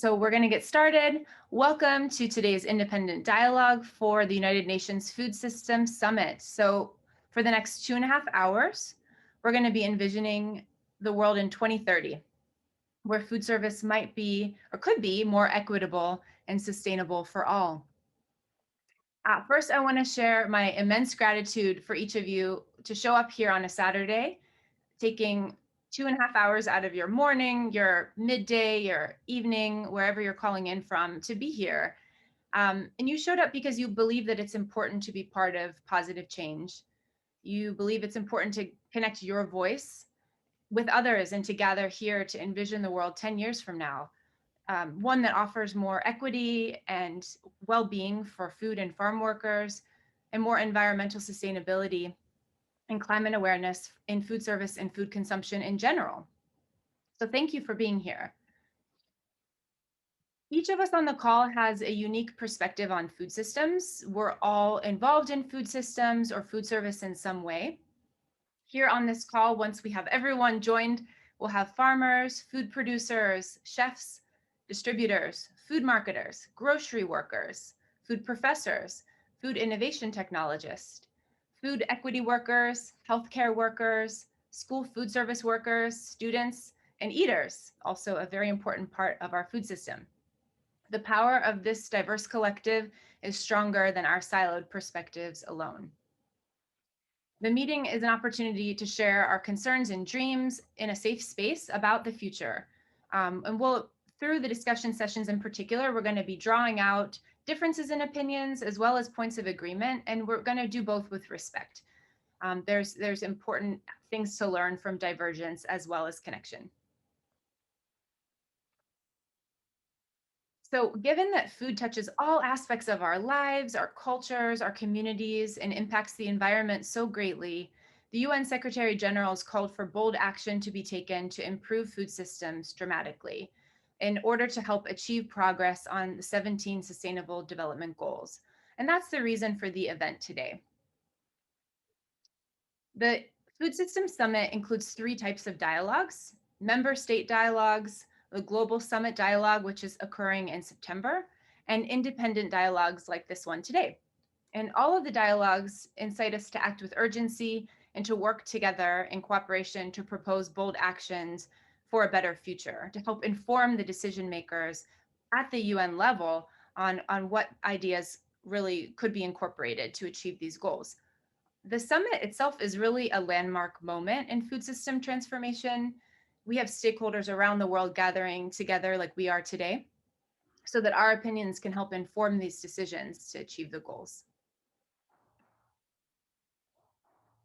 So we're going to get started. Welcome to today's independent dialogue for the United Nations Food Systems Summit. So for the next 2.5 hours, we're going to be envisioning the world in 2030, where food service might be or could be more equitable and sustainable for all. First, I want to share my immense gratitude for each of you to show up here on a Saturday, taking 2.5 hours out of your morning, your midday, your evening, wherever you're calling in from, to be here. And you showed up because you believe that it's important to be part of positive change. You believe it's important to connect your voice with others and to gather here to envision the world 10 years from now. One that offers more equity and well-being for food and farm workers and more environmental sustainability and climate awareness in food service and food consumption in general. So thank you for being here. Each of us on the call has a unique perspective on food systems. We're all involved in food systems or food service in some way. Here on this call, once we have everyone joined, we'll have farmers, food producers, chefs, distributors, food marketers, grocery workers, food professors, food innovation technologists, food equity workers, healthcare workers, school food service workers, students, and eaters, also a very important part of our food system. The power of this diverse collective is stronger than our siloed perspectives alone. The meeting is an opportunity to share our concerns and dreams in a safe space about the future. Through the discussion sessions in particular, we're going to be drawing out differences in opinions as well as points of agreement, and we're going to do both with respect. There's important things to learn from divergence as well as connection. So given that food touches all aspects of our lives, our cultures, our communities, and impacts the environment so greatly, the UN Secretary General has called for bold action to be taken to improve food systems dramatically in order to help achieve progress on the 17 Sustainable Development Goals. And that's the reason for the event today. The Food Systems Summit includes 3 types of dialogues: member state dialogues, the Global Summit Dialogue, which is occurring in September, and independent dialogues like this one today. And all of the dialogues incite us to act with urgency and to work together in cooperation to propose bold actions for a better future, to help inform the decision makers at the UN level on what ideas really could be incorporated to achieve these goals. The summit itself is really a landmark moment in food system transformation. We have stakeholders around the world gathering together like we are today so that our opinions can help inform these decisions to achieve the goals.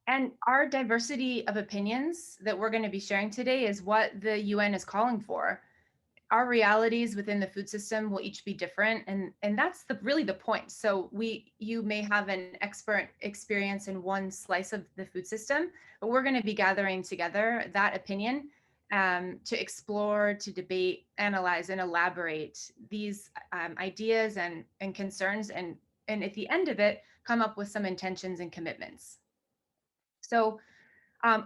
And our diversity of opinions that we're going to be sharing today is what the UN is calling for. Our realities within the food system will each be different, and that's really the point. So you may have an expert experience in one slice of the food system, but we're going to be gathering together that opinion to explore, to debate, analyze, and elaborate these ideas and concerns, and at the end of it, come up with some intentions and commitments. So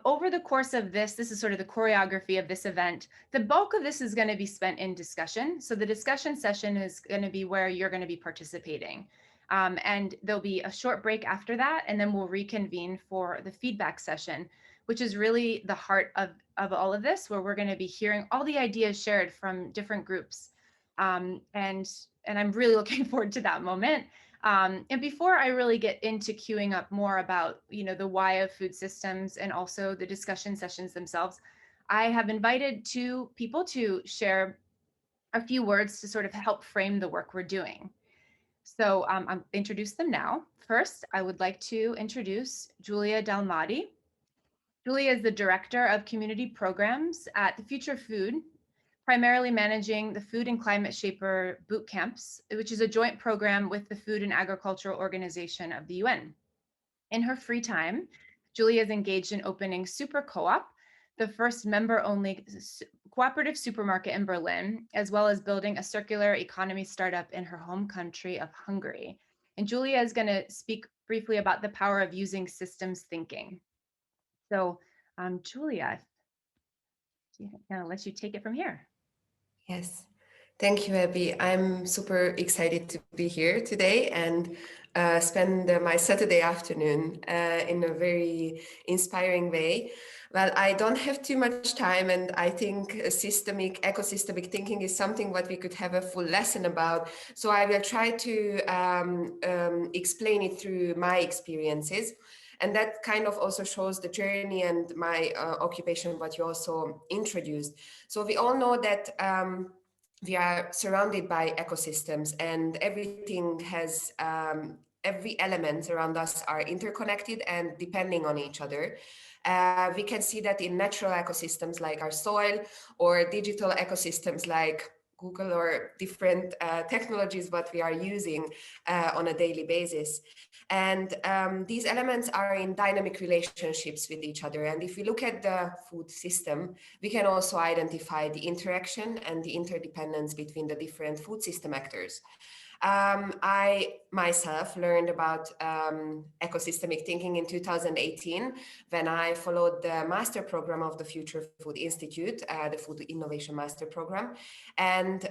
over the course of this is sort of the choreography of this event. The bulk of this is going to be spent in discussion. So the discussion session is going to be where you're going to be participating. And there'll be a short break after that, and then we'll reconvene for the feedback session, which is really the heart of all of this, where we're going to be hearing all the ideas shared from different groups. And I'm really looking forward to that moment. And before I really get into queuing up more about, the why of food systems and also the discussion sessions themselves, I have invited 2 people to share a few words to sort of help frame the work we're doing. So I'll introduce them now. First, I would like to introduce Julia Dalmati. Julia is the Director of Community Programs at the Future Food, primarily managing the Food and Climate Shaper boot camps, which is a joint program with the Food and Agricultural Organization of the UN. In her free time, Julia is engaged in opening Super Co-op, the first member-only cooperative supermarket in Berlin, as well as building a circular economy startup in her home country of Hungary. And Julia is going to speak briefly about the power of using systems thinking. So, Julia, I'm going to let you take it from here. Yes, Thank you, Abby. I'm super excited to be here today and spend my Saturday afternoon in a very inspiring way. Well, I don't have too much time, and I think ecosystemic thinking is something what we could have a full lesson about. So I will try to explain it through my experiences. And that kind of also shows the journey and my occupation, what you also introduced. So we all know that we are surrounded by ecosystems, and everything has every element around us are interconnected and depending on each other. We can see that in natural ecosystems like our soil, or digital ecosystems like Google, or different technologies what we are using on a daily basis. And these elements are in dynamic relationships with each other. And if we look at the food system, we can also identify the interaction and the interdependence between the different food system actors. I myself learned about ecosystemic thinking in 2018 when I followed the master program of the Future Food Institute, the Food Innovation Master Program. And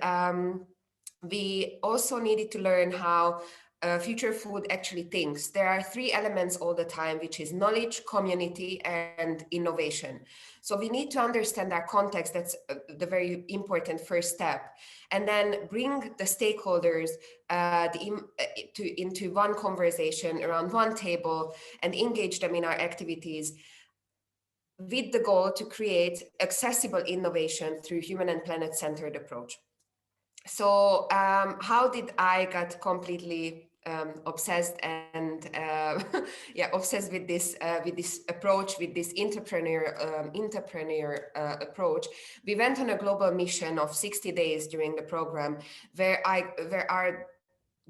we also needed to learn how future food actually thinks. There are three elements all the time, which is knowledge, community, and innovation. So we need to understand our context. That's the very important first step. And then bring the stakeholders into one conversation around one table and engage them in our activities with the goal to create accessible innovation through human and planet-centered approach. So how did I got completely obsessed and yeah, obsessed with this approach, with this entrepreneur approach? We went on a global mission of 60 days during the program, where our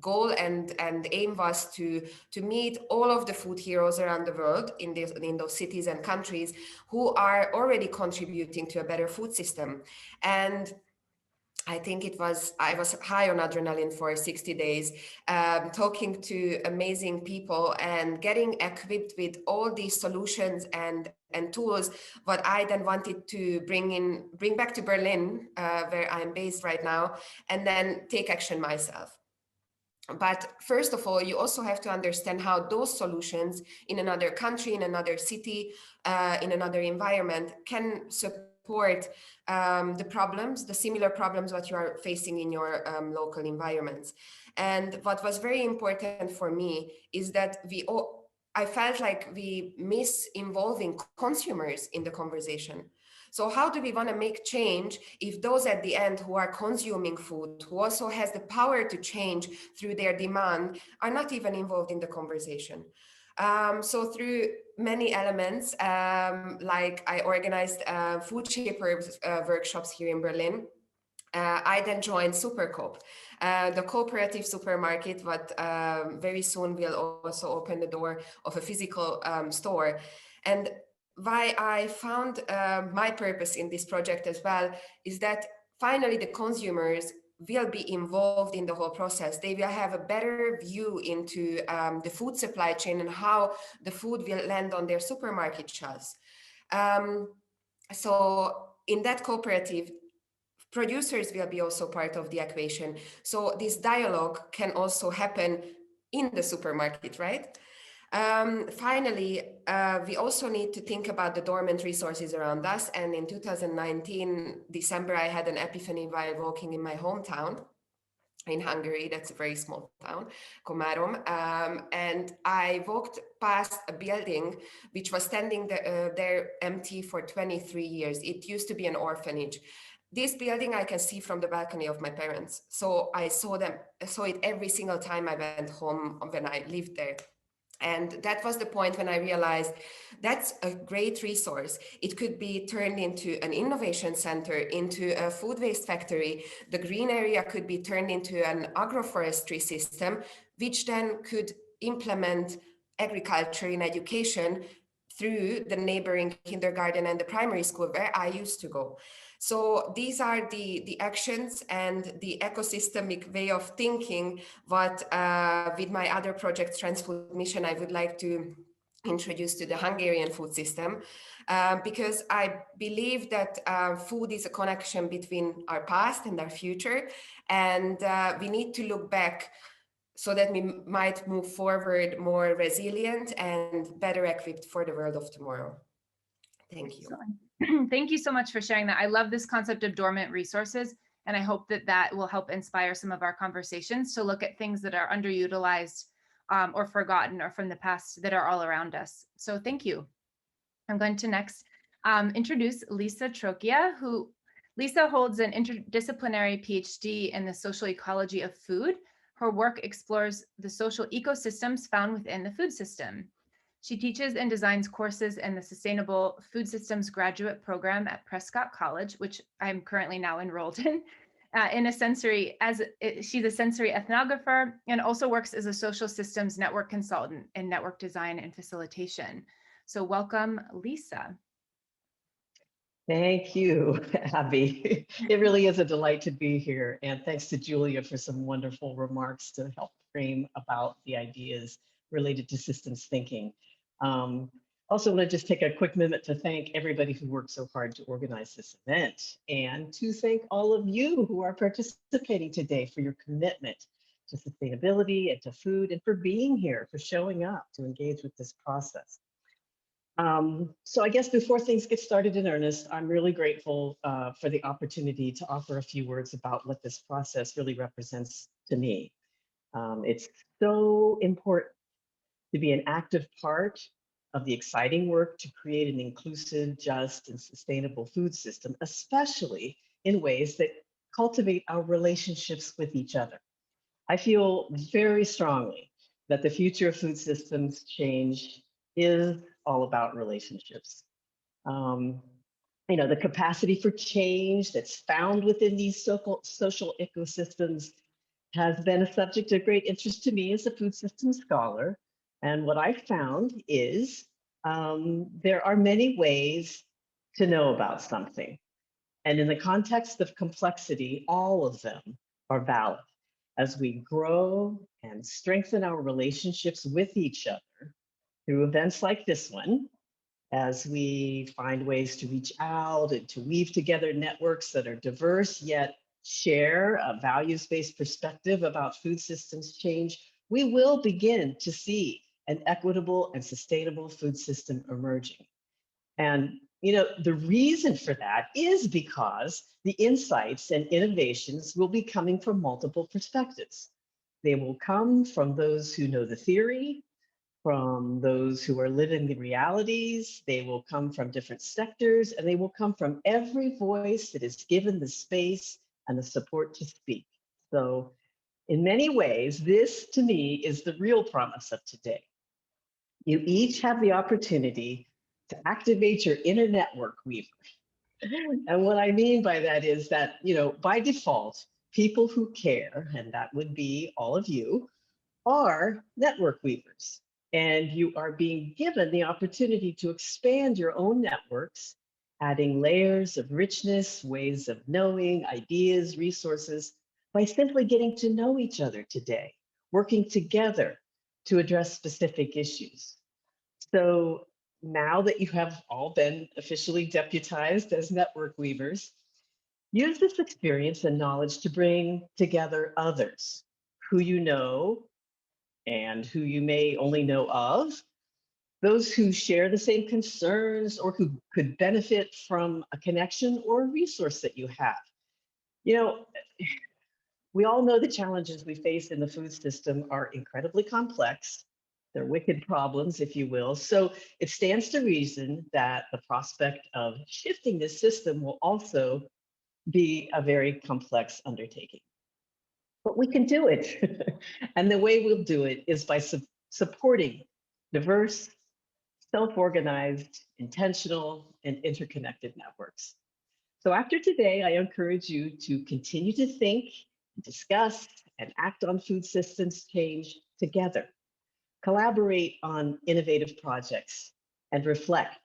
goal and aim was to meet all of the food heroes around the world in those cities and countries who are already contributing to a better food system. And I was high on adrenaline for 60 days, talking to amazing people and getting equipped with all these solutions and tools, what I then wanted to bring back to Berlin, where I'm based right now, and then take action myself. But first of all, you also have to understand how those solutions in another country, in another city, in another environment can support the similar problems what you are facing in your local environments. And what was very important for me is that I felt like we miss involving consumers in the conversation. So how do we want to make change if those at the end who are consuming food, who also has the power to change through their demand, are not even involved in the conversation? So through many elements, like I organized food shapers workshops here in Berlin. I then joined Supercoop, the cooperative supermarket, but very soon will also open the door of a physical store. And why I found my purpose in this project as well is that finally the consumers will be involved in the whole process. They will have a better view into the food supply chain and how the food will land on their supermarket shelves. Um, so in that cooperative, producers will be also part of the equation. So this dialogue can also happen in the supermarket, right? Finally, we also need to think about the dormant resources around us. And in 2019, December, I had an epiphany while walking in my hometown in Hungary. That's a very small town, Komárom. And I walked past a building which was standing there empty for 23 years. It used to be an orphanage. This building I can see from the balcony of my parents. So I saw it every single time I went home when I lived there. And that was the point when I realized that's a great resource. It could be turned into an innovation center, into a food waste factory. The green area could be turned into an agroforestry system, which then could implement agriculture in education through the neighboring kindergarten and the primary school where I used to go. So these are the actions and the ecosystemic way of thinking what with my other project, Transfood Mission, I would like to introduced to the Hungarian food system, because I believe that food is a connection between our past and our future, and we need to look back so that we might move forward more resilient and better equipped for the world of tomorrow. Thank you. Excellent. Thank you so much for sharing that. I love this concept of dormant resources, and I hope that that will help inspire some of our conversations to look at things that are underutilized or forgotten or from the past that are all around us. So thank you. I'm going to next introduce Lisa Trocchia, who Lisa holds an interdisciplinary PhD in the social ecology of food. Her work explores the social ecosystems found within the food system. She teaches and designs courses in the Sustainable Food Systems Graduate Program at Prescott College, which I'm currently now enrolled in a sensory, she's a sensory ethnographer and also works as a social systems network consultant in network design and facilitation. So welcome, Lisa. Thank you, Abby. It really is a delight to be here. And thanks to Julia for some wonderful remarks to help frame about the ideas related to systems thinking. Also want to just take a quick minute to thank everybody who worked so hard to organize this event, and to thank all of you who are participating today for your commitment to sustainability and to food, and for being here, for showing up to engage with this process. So I guess before things get started in earnest, I'm really grateful for the opportunity to offer a few words about what this process really represents to me. It's so important to be an active part of the exciting work to create an inclusive, just, and sustainable food system, especially in ways that cultivate our relationships with each other. I feel very strongly that the future of food systems change is all about relationships. Um, the capacity for change that's found within these social ecosystems has been a subject of great interest to me as a food systems scholar. And what I found is there are many ways to know about something. And in the context of complexity, all of them are valid. As we grow and strengthen our relationships with each other through events like this one, as we find ways to reach out and to weave together networks that are diverse yet share a values-based perspective about food systems change, we will begin to see an equitable and sustainable food system emerging. And the reason for that is because the insights and innovations will be coming from multiple perspectives. They will come from those who know the theory, from those who are living the realities. They will come from different sectors, and they will come from every voice that is given the space and the support to speak. So in many ways, this to me is the real promise of today. You each have the opportunity to activate your inner network weaver. And what I mean by that is that, by default, people who care, and that would be all of you, are network weavers. And you are being given the opportunity to expand your own networks, adding layers of richness, ways of knowing, ideas, resources, by simply getting to know each other today, working together to address specific issues. So now that you have all been officially deputized as network weavers, use this experience and knowledge to bring together others who you know and who you may only know of, those who share the same concerns or who could benefit from a connection or a resource that you have. We all know the challenges we face in the food system are incredibly complex. They're wicked problems, if you will. So it stands to reason that the prospect of shifting this system will also be a very complex undertaking. But we can do it. And the way we'll do it is by supporting diverse, self-organized, intentional, and interconnected networks. So after today, I encourage you to continue to think, discuss, and act on food systems change together. Collaborate on innovative projects and reflect,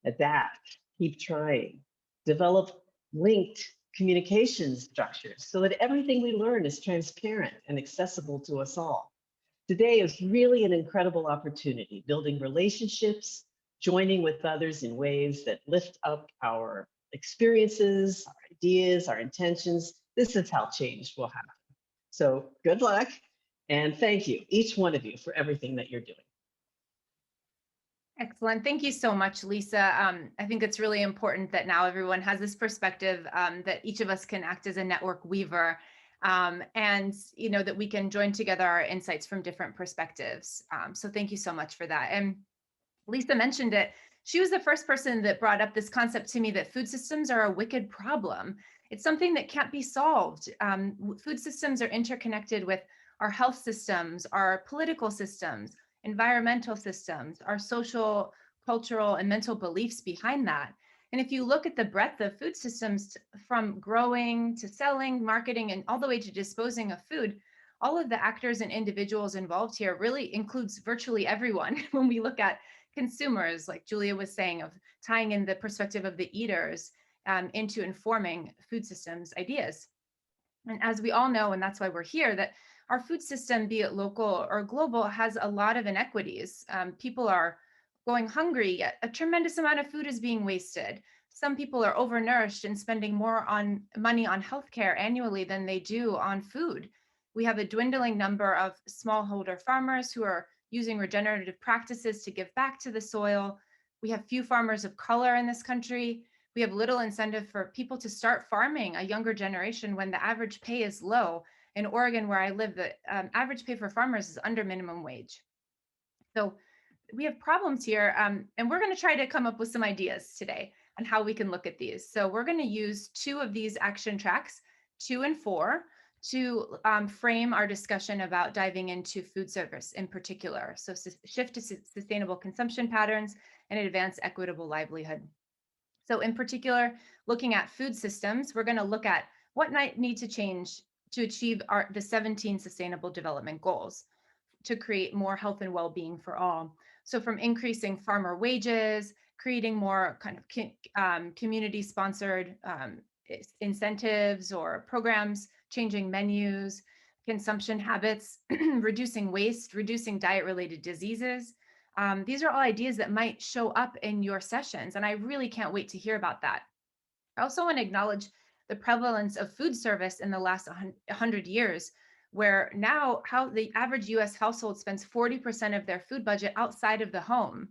adapt, keep trying, develop linked communication structures so that everything we learn is transparent and accessible to us all. Today is really an incredible opportunity, building relationships, joining with others in ways that lift up our experiences, our ideas, our intentions. This is how change will happen. So good luck, and thank you, each one of you, for everything that you're doing. Excellent. Thank you so much, Lisa. I think it's really important that now everyone has this perspective, that each of us can act as a network weaver, and that we can join together our insights from different perspectives. So thank you so much for that. And Lisa mentioned it. She was the first person that brought up this concept to me that food systems are a wicked problem. It's something that can't be solved. Food systems are interconnected with our health systems, our political systems, environmental systems, our social, cultural, and mental beliefs behind that. And if you look at the breadth of food systems, from growing to selling, marketing, and all the way to disposing of food, all of the actors and individuals involved here really includes virtually everyone. When we look at consumers, like Julia was saying, of tying in the perspective of the eaters, into informing food systems ideas. And as we all know, and that's why we're here, that our food system, be it local or global, has a lot of inequities. People are going hungry, yet a tremendous amount of food is being wasted. Some people are overnourished and spending more on money on healthcare annually than they do on food. We have a dwindling number of smallholder farmers who are using regenerative practices to give back to the soil. We have few farmers of color in this country. We have little incentive for people to start farming, a younger generation, when the average pay is low. In Oregon, where I live, the average pay for farmers is under minimum wage. So we have problems here, and we're going to try to come up with some ideas today on how we can look at these. So we're going to use two of these action tracks, 2 and 4, to frame our discussion about diving into food service in particular. So shift to sustainable consumption patterns and advance equitable livelihood. So in particular, looking at food systems, we're going to look at what might need to change to achieve the 17 Sustainable Development Goals to create more health and well-being for all. So from increasing farmer wages, creating more kind of community-sponsored incentives or programs, changing menus, consumption habits, reducing waste, reducing diet-related diseases. These are all ideas that might show up in your sessions, and I really can't wait to hear about that. I also want to acknowledge the prevalence of food service in the last 100 years, where now how the average US household spends 40% of their food budget outside of the home.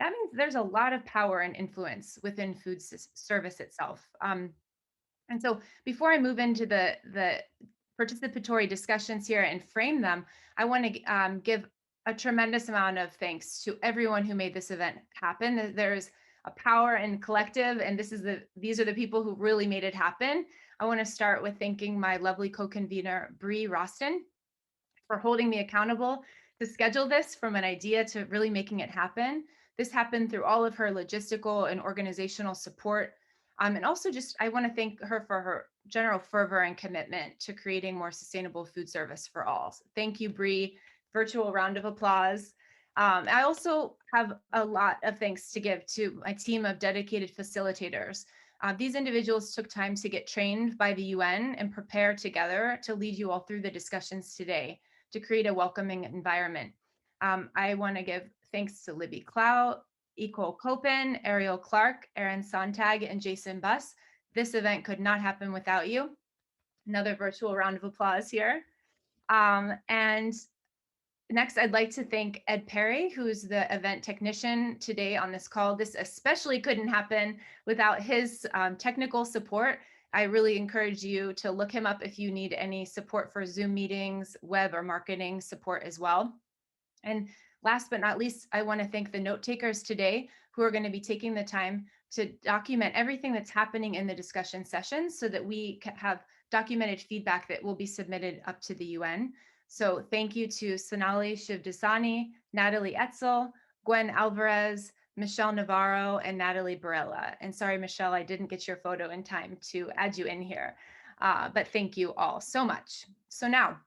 That means there's a lot of power and influence within food service itself. And so before I move into the participatory discussions here and frame them, I want to give a tremendous amount of thanks to everyone who made this event happen. There's a power in collective, and these are the people who really made it happen. I want to start with thanking my lovely co-convener, Bree Roston, for holding me accountable to schedule this from an idea to really making it happen. This happened through all of her logistical and organizational support. And also I want to thank her for her general fervor and commitment to creating more sustainable food service for all. So thank you, Bree. Virtual round of applause. I also have a lot of thanks to give to my team of dedicated facilitators. These individuals took time to get trained by the UN and prepare together to lead you all through the discussions today to create a welcoming environment. I want to give thanks to Libby Clout, Ecole Copen, Ariel Clark, Aaron Sontag, and Jason Buss. This event could not happen without you. Another virtual round of applause here. And next, I'd like to thank Ed Perry, who's the event technician today on this call. This especially couldn't happen without his technical support. I really encourage you to look him up if you need any support for Zoom meetings, web or marketing support as well. And last but not least, I want to thank the note takers today who are going to be taking the time to document everything that's happening in the discussion sessions so that we can have documented feedback that will be submitted up to the UN. So thank you to Sonali Shivdasani, Natalie Etzel, Gwen Alvarez, Michelle Navarro, and Natalie Barella. And sorry, Michelle, I didn't get your photo in time to add you in here, but thank you all so much. So now,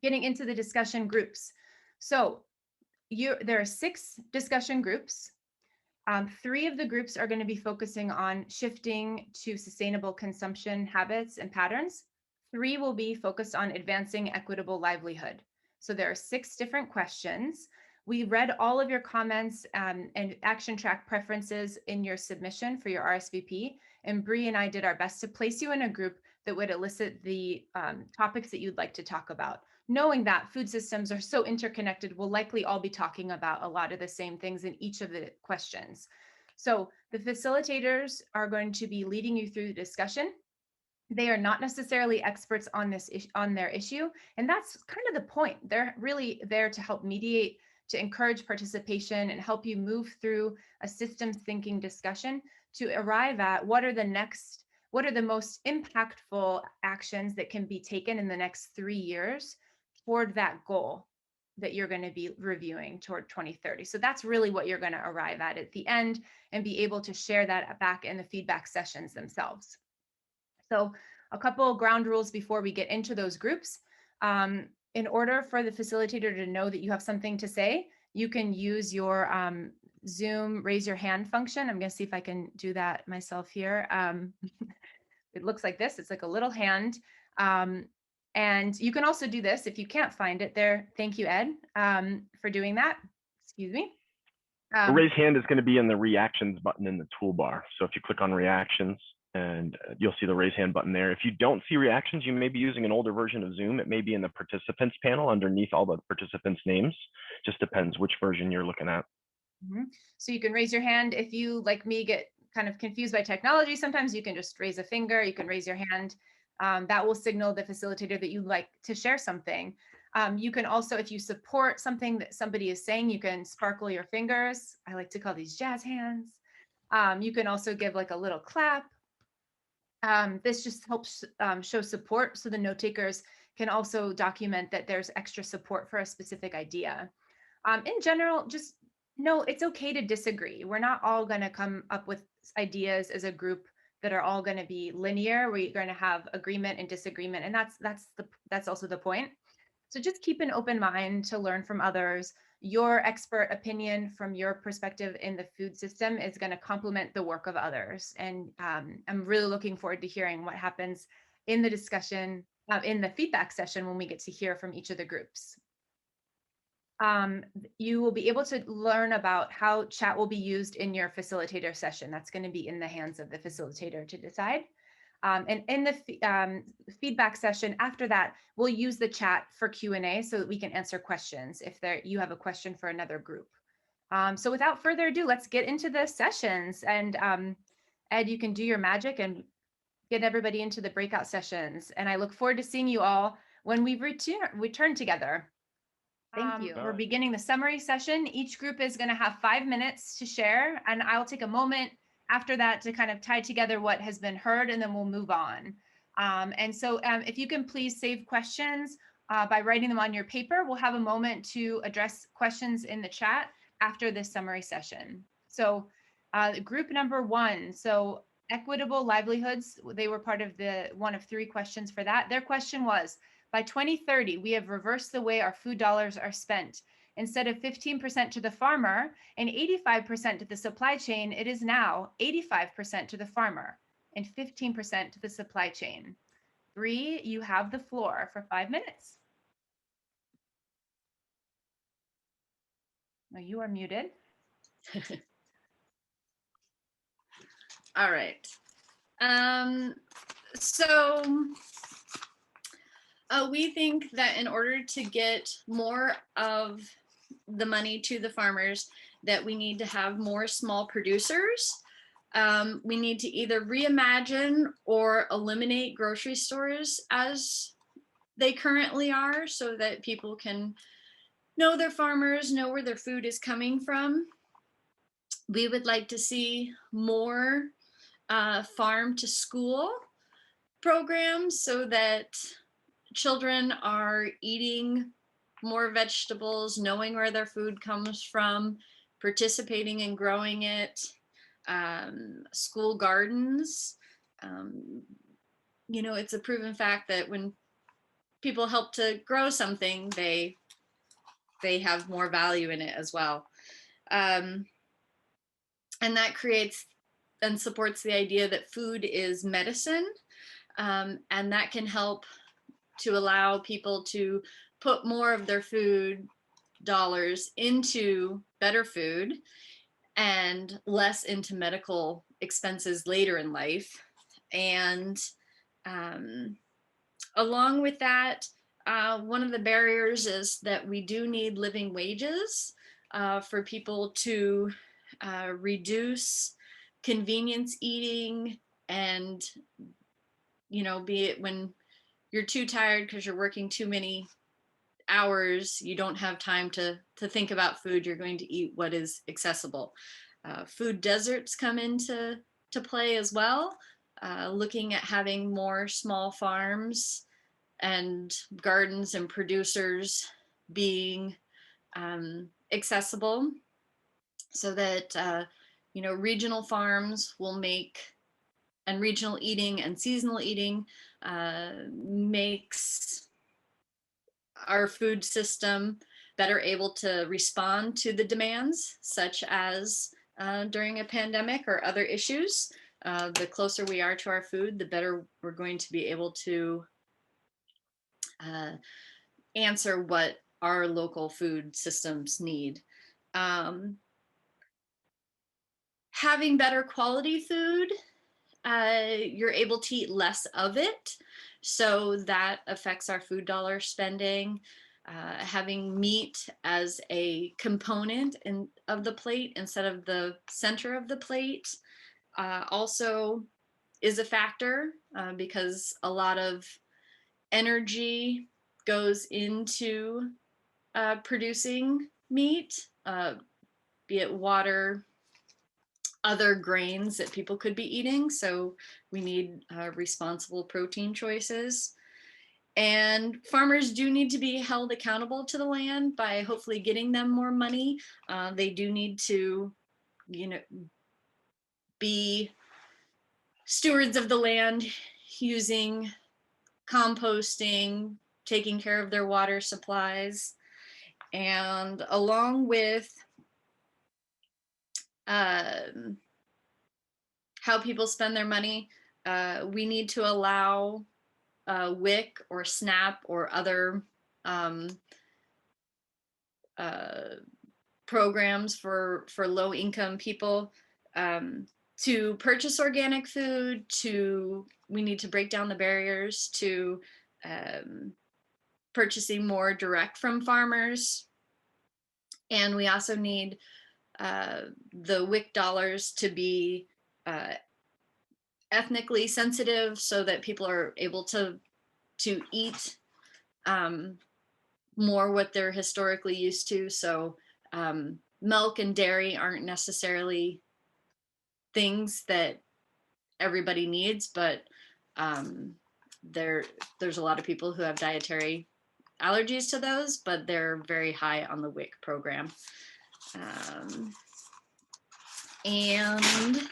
getting into the discussion groups. So there are 6 discussion groups. 3 of the groups are going to be focusing on shifting to sustainable consumption habits and patterns. 3 will be focused on advancing equitable livelihood. So there are 6 different questions. We read all of your comments and action track preferences in your submission for your RSVP. And Bree and I did our best to place you in a group that would elicit the topics that you'd like to talk about. Knowing that food systems are so interconnected, we'll likely all be talking about a lot of the same things in each of the questions. So the facilitators are going to be leading you through the discussion. They are not necessarily experts on on their issue, and that's kind of the point. They're really there to help mediate, to encourage participation, and help you move through a systems thinking discussion to arrive at what are the most impactful actions that can be taken in the next 3 years toward that goal that you're going to be reviewing toward 2030. So that's really what you're going to arrive at the end and be able to share that back in the feedback sessions themselves. So a couple of ground rules before we get into those groups. In order for the facilitator to know that you have something to say, you can use your Zoom raise your hand function. I'm going to see if I can do that myself here. It looks like this. It's like a little hand. And you can also do this if you can't find it there. Thank you, Ed, for doing that. Excuse me. The raise hand is going to be in the reactions button in the toolbar. So if you click on reactions, and you'll see the raise hand button there. If you don't see reactions, you may be using an older version of Zoom. It may be in the participants panel underneath all the participants' names. Just depends which version you're looking at. So you can raise your hand. If you, like me, get kind of confused by technology, sometimes you can just raise a finger, you can raise your hand. That will signal the facilitator that you'd like to share something. You can also, if you support something that somebody is saying, you can sparkle your fingers. I like to call these jazz hands. You can also give like a little clap. This just helps show support, so the note takers can also document that there's extra support for a specific idea. In general, just know it's okay to disagree. We're not all going to come up with ideas as a group that are all going to be linear. We're going to have agreement and disagreement, and that's also the point. So just keep an open mind to learn from others. Your expert opinion from your perspective in the food system is going to complement the work of others. And I'm really looking forward to hearing what happens in the discussion, in the feedback session when we get to hear from each of the groups. You will be able to learn about how chat will be used in your facilitator session. That's going to be in the hands of the facilitator to decide. And in the feedback session after that, we'll use the chat for Q&A so that we can answer questions if you have a question for another group. So without further ado, let's get into the sessions. And Ed, you can do your magic and get everybody into the breakout sessions. And I look forward to seeing you all when we return together. Thank you. We're beginning the summary session. Each group is going to have 5 minutes to share, and I'll take a moment after that to kind of tie together what has been heard, and then we'll move on. And so if you can please save questions by writing them on your paper, we'll have a moment to address questions in the chat after this summary session. So group number 1, so equitable livelihoods, they were part of the one of 3 questions for that. Their question was, by 2030, we have reversed the way our food dollars are spent. Instead of 15% to the farmer and 85% to the supply chain, it is now 85% to the farmer and 15% to the supply chain. Bree, you have the floor for 5 minutes. No, you are muted. All right. We think that in order to get more of the money to the farmers, that we need to have more small producers. We need to either reimagine or eliminate grocery stores as they currently are so that people can know their farmers, know where their food is coming from. We would like to see more farm to school programs so that children are eating more vegetables, knowing where their food comes from, participating in growing it, school gardens. You know, it's a proven fact that when people help to grow something, they have more value in it as well. And that creates and supports the idea that food is medicine, and that can help to allow people to put more of their food dollars into better food and less into medical expenses later in life. And along with that, one of the barriers is that we do need living wages for people to reduce convenience eating, and be it when you're too tired because you're working too many hours, you don't have time to think about food, you're going to eat what is accessible. Food deserts come into play as well, looking at having more small farms and gardens and producers being accessible, so that regional farms will make, and regional eating and seasonal eating makes our food system better able to respond to the demands, such as during a pandemic or other issues. The closer we are to our food, the better we're going to be able to answer what our local food systems need. Having better quality food, you're able to eat less of it, so that affects our food dollar spending. Having meat as a component of the plate instead of the center of the plate also is a factor, because a lot of energy goes into producing meat, be it water, other grains that people could be eating. So we need responsible protein choices. And farmers do need to be held accountable to the land by hopefully getting them more money. They do need to, be stewards of the land, using composting, taking care of their water supplies. And along with how people spend their money, we need to allow WIC or SNAP or other programs for low income people to purchase organic food. We need to break down the barriers to purchasing more direct from farmers. And we also need the WIC dollars to be ethnically sensitive, so that people are able to eat more what they're historically used to. So milk and dairy aren't necessarily things that everybody needs, but there's a lot of people who have dietary allergies to those, but they're very high on the WIC program. And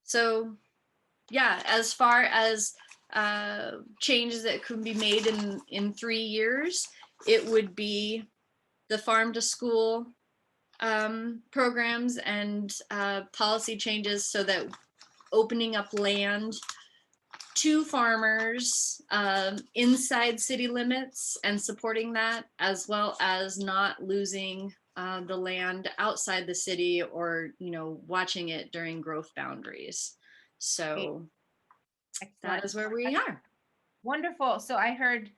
so, yeah, as far as changes that could be made in 3 years, it would be the farm to school programs and policy changes, so that opening up land to farmers inside city limits and supporting that, as well as not losing the land outside the city, or watching it during growth boundaries. So that is where we are. Wonderful. So I heard,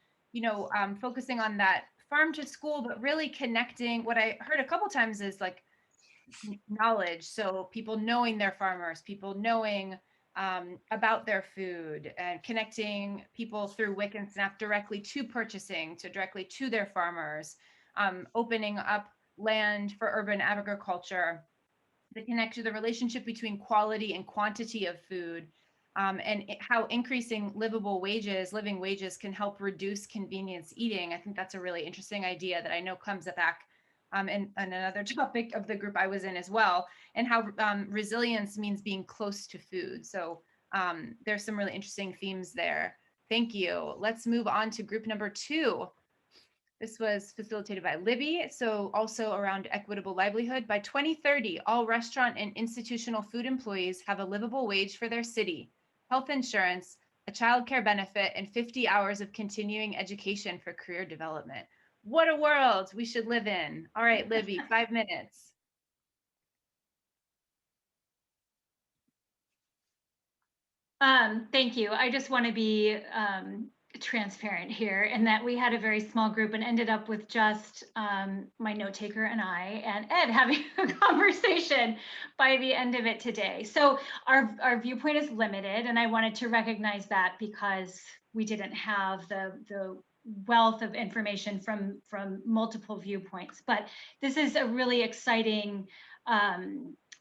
focusing on that farm to school, but really connecting. What I heard a couple times is like knowledge. So people knowing their farmers, people knowing about their food, and connecting people through WIC and SNAP directly to purchasing, directly to their farmers, opening up land for urban agriculture, the connection, the relationship between quality and quantity of food, and how increasing living wages can help reduce convenience eating. I think that's a really interesting idea that I know comes back in another topic of the group I was in as well, and how resilience means being close to food. So there's some really interesting themes there. Thank you. Let's move on to group number 2. This was facilitated by Libby. So also around equitable livelihood. By 2030, all restaurant and institutional food employees have a livable wage for their city, health insurance, a child care benefit, and 50 hours of continuing education for career development. What a world we should live in. All right, Libby, 5 minutes. Thank you. I just want to be transparent here in that we had a very small group and ended up with just my note taker and I and Ed having a conversation by the end of it today. So our viewpoint is limited, and I wanted to recognize that because we didn't have the wealth of information from multiple viewpoints. But this is a really exciting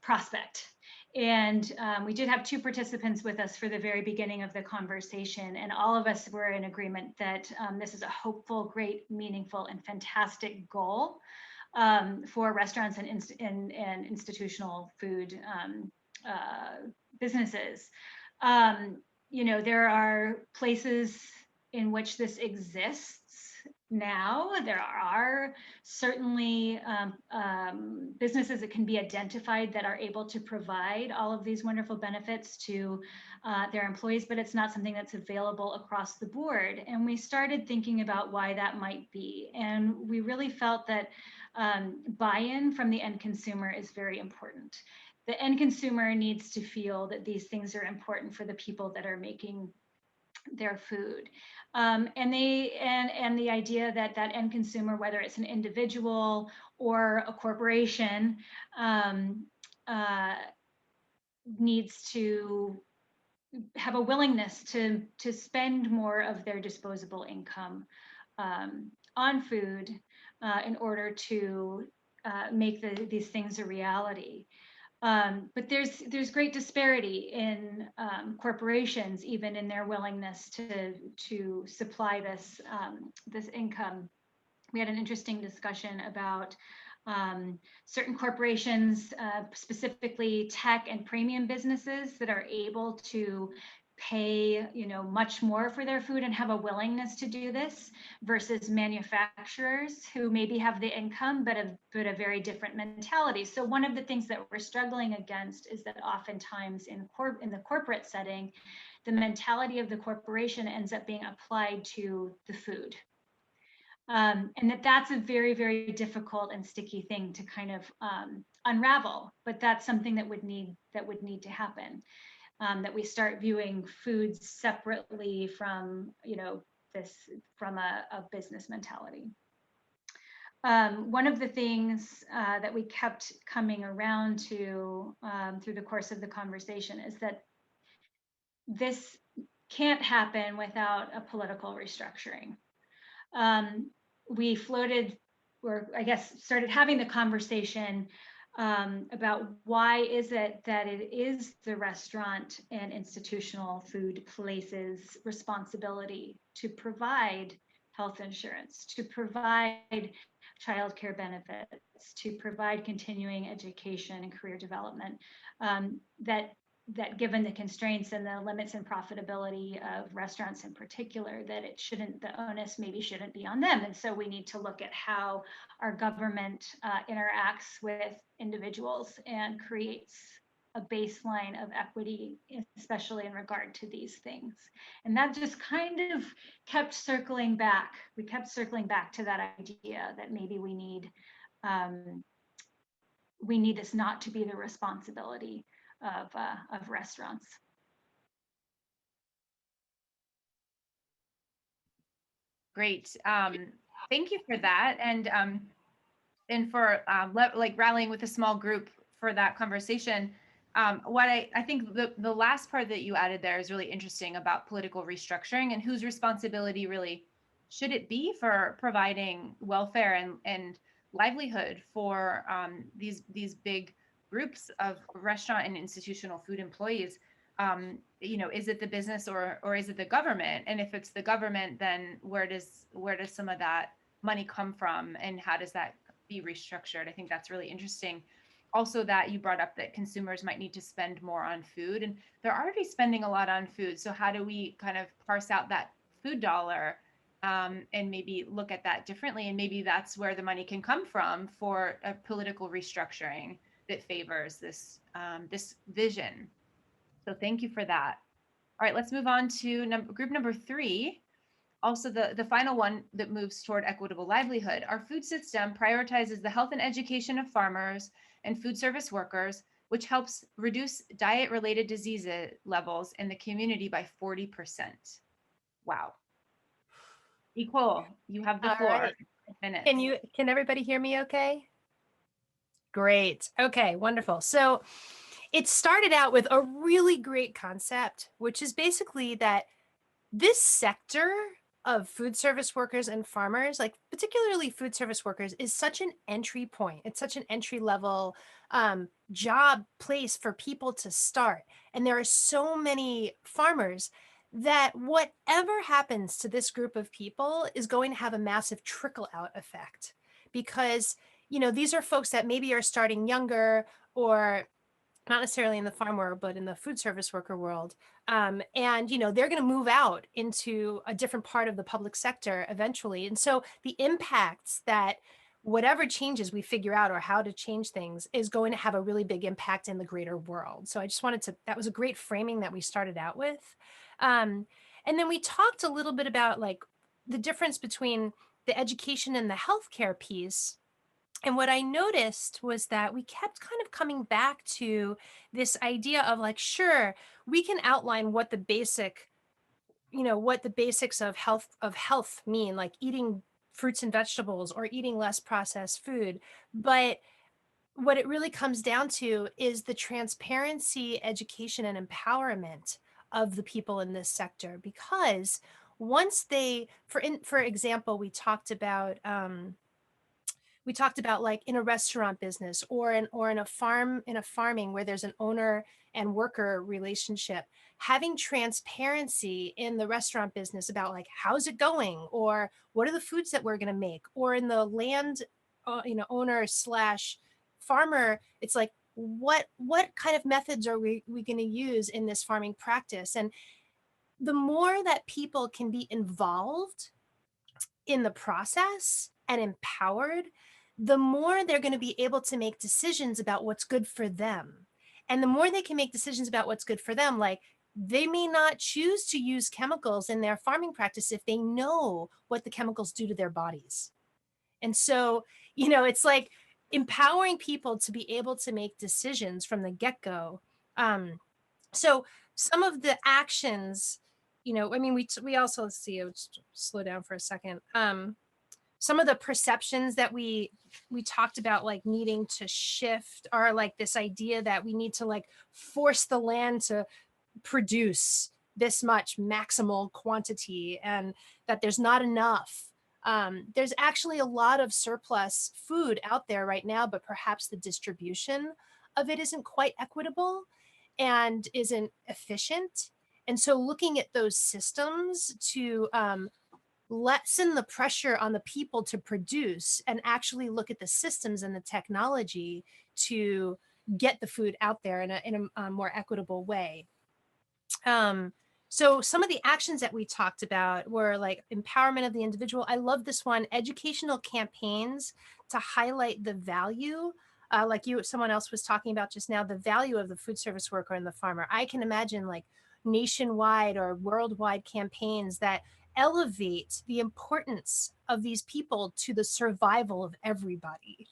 prospect. And we did have 2 participants with us for the very beginning of the conversation, and all of us were in agreement that this is a hopeful, great, meaningful, and fantastic goal for restaurants and institutional food businesses. You know, there are places in which this exists now. There are certainly businesses that can be identified that are able to provide all of these wonderful benefits to their employees, but it's not something that's available across the board. And we started thinking about why that might be. And we really felt that buy-in from the end consumer is very important. The end consumer needs to feel that these things are important for the people that are making their food. And the idea that that end consumer, whether it's an individual or a corporation, needs to have a willingness to spend more of their disposable income on food in order to make these things a reality. But there's great disparity in corporations, even in their willingness to supply this income. We had an interesting discussion about certain corporations, specifically tech and premium businesses, that are able to pay, you know, much more for their food and have a willingness to do this, versus manufacturers who maybe have the income but a very different mentality. So one of the things that we're struggling against is that oftentimes in the corporate setting, the mentality of the corporation ends up being applied to the food. And that's a very, very difficult and sticky thing to kind of unravel, but that's something that would need to happen. That we start viewing foods separately from, you know, from a business mentality. One of the things that we kept coming around to through the course of the conversation is that this can't happen without a political restructuring. We floated, or I guess started having the conversation about why is it that it is the restaurant and institutional food places' responsibility to provide health insurance, to provide childcare benefits, to provide continuing education and career development, that given the constraints and the limits and profitability of restaurants in particular, that the onus maybe shouldn't be on them. And so we need to look at how our government interacts with individuals and creates a baseline of equity, especially in regard to these things. And that just kind of kept circling back. We kept circling back to that idea that maybe we need this not to be the responsibility of restaurants. Great. Thank you for that. And for like rallying with a small group for that conversation. What I think the last part that you added there is really interesting about political restructuring and whose responsibility really should it be for providing welfare and livelihood for these big groups of restaurant and institutional food employees. You know, is it the business or is it the government? And if it's the government, then where does some of that money come from, and how does that be restructured? I think that's really interesting. Also, that you brought up that consumers might need to spend more on food, and they're already spending a lot on food. So how do we kind of parse out that food dollar and maybe look at that differently. And maybe that's where the money can come from for a political restructuring that favors this vision. So thank you for that. All right, let's move on to group number 3. Also, the final one that moves toward equitable livelihood. Our food system prioritizes the health and education of farmers and food service workers, which helps reduce diet-related disease levels in the community by 40%. Wow. Nicole, you have the All floor. right. 5 minutes. Can everybody hear me okay? Great. Okay, wonderful. So it started out with a really great concept, which is basically that this sector of food service workers and farmers, like particularly food service workers, is such an entry point. It's such an entry level job place for people to start. And there are so many farmers that whatever happens to this group of people is going to have a massive trickle out effect, because these are folks that maybe are starting younger, or not necessarily in the farm world, but in the food service worker world. And they're going to move out into a different part of the public sector eventually. And so the impacts that whatever changes we figure out or how to change things is going to have a really big impact in the greater world. So I just wanted to, that was a great framing that we started out with. And then we talked a little bit about like the difference between the education and the healthcare piece. And what I noticed was that we kept kind of coming back to this idea of like, sure, we can outline what the basics of health mean, like eating fruits and vegetables or eating less processed food. But what it really comes down to is the transparency, education, and empowerment of the people in this sector. Because once they, for example, we talked about like in a restaurant business or in a farming where there's an owner and worker relationship, having transparency in the restaurant business about like, how's it going, or what are the foods that we're going to make, or in the land owner slash farmer, it's like, what kind of methods are we going to use in this farming practice? And the more that people can be involved in the process and empowered, the more they're going to be able to make decisions about what's good for them. And the more they can make decisions about what's good for them, like they may not choose to use chemicals in their farming practice if they know what the chemicals do to their bodies. And so, it's like empowering people to be able to make decisions from the get-go. So some of the actions, we also, let's see, I'll just slow down for a second. Some of the perceptions that we talked about, like needing to shift, are like this idea that we need to like force the land to produce this much maximal quantity, and that there's not enough. There's actually a lot of surplus food out there right now, but perhaps the distribution of it isn't quite equitable and isn't efficient. And so looking at those systems to lessen the pressure on the people to produce, and actually look at the systems and the technology to get the food out there in a more equitable way. So some of the actions that we talked about were like empowerment of the individual. I love this one: educational campaigns to highlight the value, like someone else was talking about just now, the value of the food service worker and the farmer. I can imagine like nationwide or worldwide campaigns that elevate the importance of these people to the survival of everybody.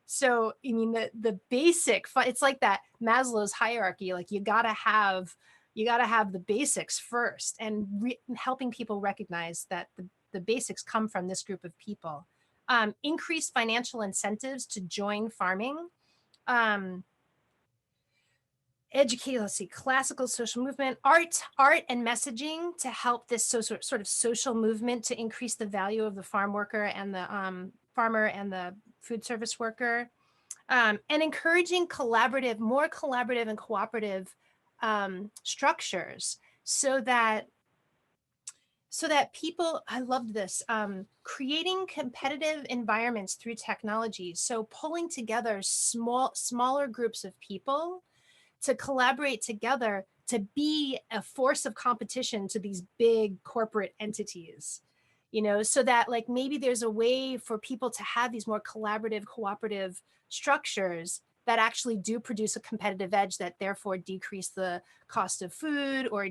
So, I mean, the basic, it's like that Maslow's hierarchy, like you gotta have the basics first, and helping people recognize that the basics come from this group of people. Increase financial incentives to join farming. Educate, let's see, classical social movement, art and messaging to help this sort of social movement to increase the value of the farm worker and the farmer and the food service worker. And encouraging more collaborative and cooperative structures so that people, I loved this, creating competitive environments through technology. So pulling together smaller groups of people to collaborate together to be a force of competition to these big corporate entities. so that like maybe there's a way for people to have these more collaborative, cooperative structures that actually do produce a competitive edge that therefore decrease the cost of food, or,